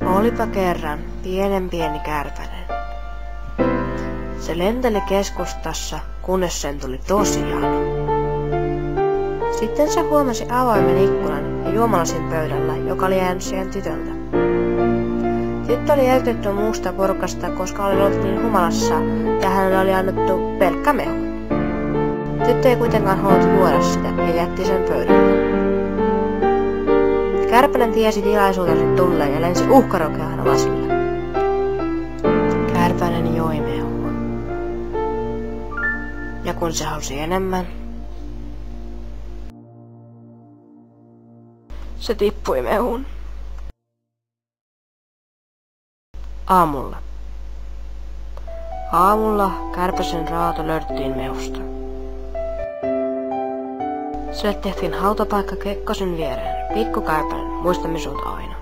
Olipa kerran pieni kärpänen. Se lenteli keskustassa, kunnes sen tuli tosi jano. Sitten se huomasi avoimen ikkunan ja juomalasin pöydällä, joka oli jäänyt siihen tytöltä. Tyttö oli jäytetty muusta porukasta, koska oli ollut niin humalassa ja hänelle oli annettu pelkkä mehu. Tyttö ei kuitenkaan halunnut juoda sitä ja jätti sen pöydälle. Kärpänen tiesi tilaisuutensa tulleen ja lensi uhkarokeaan lasilla. Kärpänen joi mehua. Ja kun se halusi enemmän, se tippui mehuun. Aamulla kärpäsen raato lörttiin mehusta. Sille tehtiin hautapaikka Kekkosen viereen. Pikku Kärpänen, muistamme sut aina.